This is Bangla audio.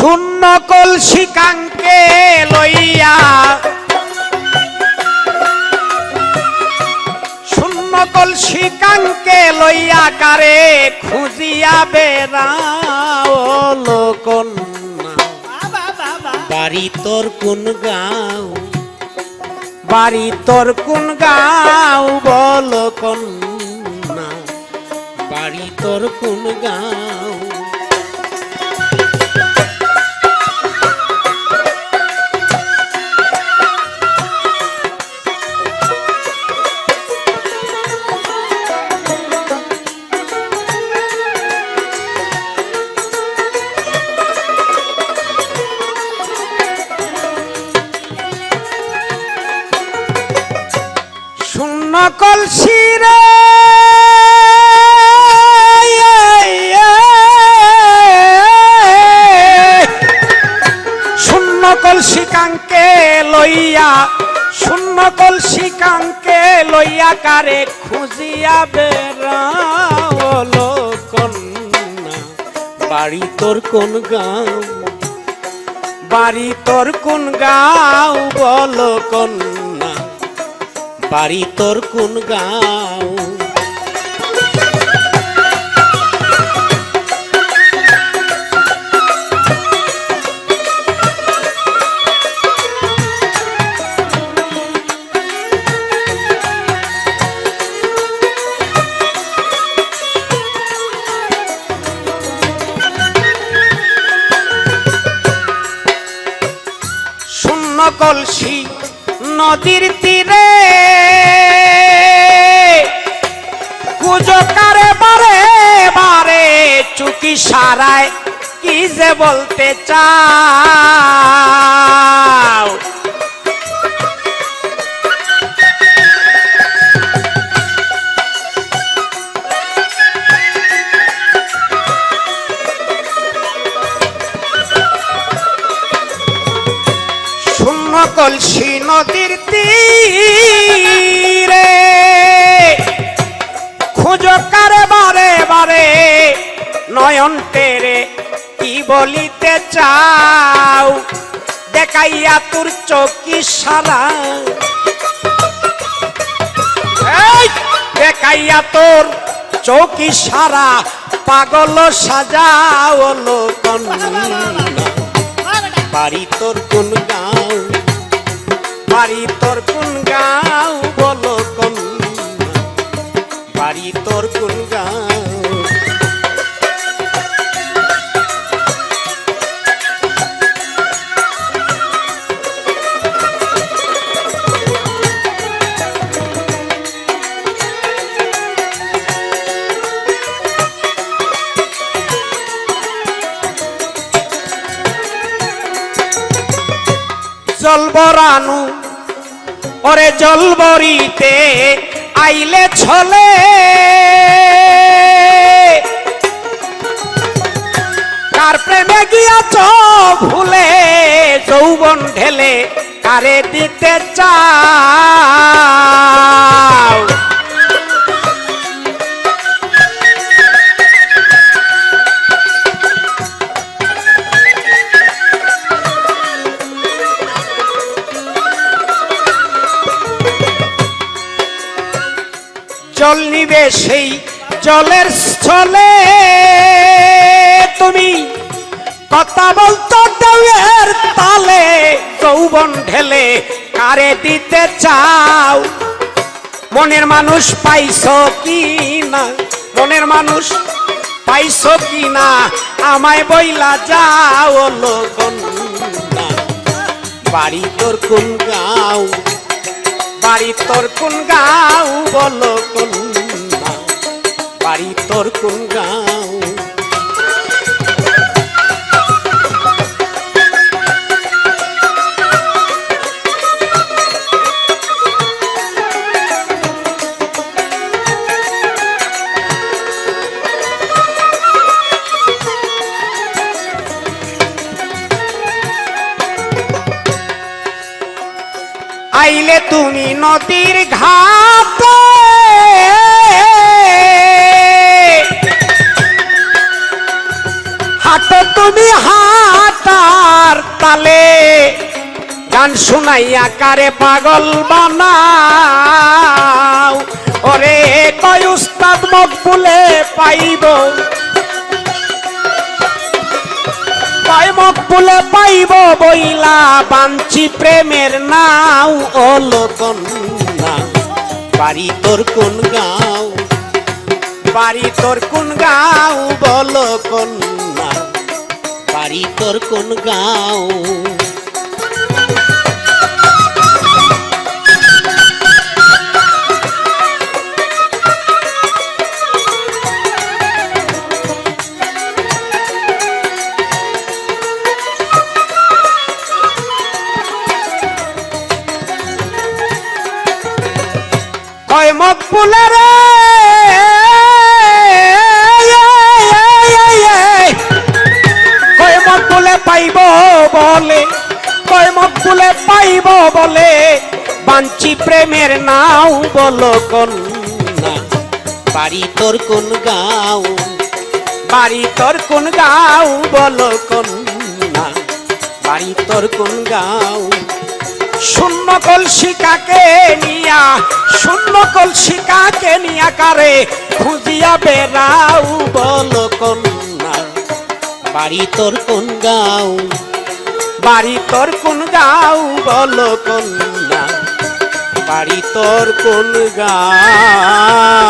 শূন্য কলসি কাঙ্কে লইয়া শূন্য কলসি কাঙ্কে লইয়া কারে খুঁজিয়া বেড়াও লোকন্যা বাড়ি তোর কোন গাঁও বাড়ি তোর কোন গাঁও বল কন্যা বাড়ি তোর কোন গাঁও শূন্য কলসি রে শূন্য কলসি কাঙ্কে লইয়া শূন্য কলসি কাঙ্কে লইয়া কারে খুঁজিয়া বেড়াও লোকন্যা বাড়ি তোর কোন গাঁও বাড়ি তোর কোন গাঁও বল কন্যা বাড়ি তোর কোন গাঁও শূন্য কলসি নদীর তীরে কুজকারে বারে বারে চুকি সারায় কি যে বলতে চাও শূন্য কলসি নদীর তীরে খুঁজো কারে বারে বারে নয়ন টেরে কি বলিতে চাও দেখাইয়া তোর চোখি সারা দেখাইয়া তোর চোখি সারা পাগল সাজাও লোকন্যা বাড়ি তোর কোন গাঁও বাড়ি তোর কোন গাঁও বলো কন্যা বাড়ি তোর কোন গাঁও জলবরানু ওরে জলবরিতে আইলে ছলে কার প্রেমে গিয়াছ ভুলে যৌবন ঢেলে কারে দিতে চাও জল নিবে সেই জলের স্থলে তুমি কথা বলতো ঢেউয়ের তালে যৌবন ঢেলে কারে দিতে চাও মনের মানুষ পাইছো কি না মনের মানুষ পাইছো কি না আমায় বইলা যাও লোকন্যা বাড়ি তোর কোন গাঁও বাড়ি তোর কোন গাঁও বলো কন্যা বাড়ি তোর কোন গাঁও আইলে তুমি নদীর ঘাটে হাঁটো তুমি হাঁটার তালে গান শুনাইয়া কারে পাগল বানাও ওরে কয় উস্তাদ মকবুলে পাইব কয় মকবুলে পাইব বইলা বাঞ্চি প্রেমের নাও ও লোকন্যা বাড়ি তোর কোন গাঁও বাড়ি তোর কোন গাঁও বলো কন্যা বাড়ি তোর কোন গাঁও কয় মকবুলে রে কয় মকবুলে পাইব বলে কয় মকবুলে পাইব বলে বাঞ্চি প্রেমের নাও বলো কন্যা বাড়ি তোর কোন গাঁও বাড়ি তোর কোন গাঁও বলো কন্যা বাড়ি তোর কোন গাঁও শূন্য কলসি কাকে নিয়া শূন্য কলসি কাকে নিয়া কারে খুঁজিয়া বেড়াও বলো কন্যা বাড়ি তোর কোন গাঁও বাড়ি তোর কোন গাঁও বলো কন্যা বাড়ি তোর কোন গাঁও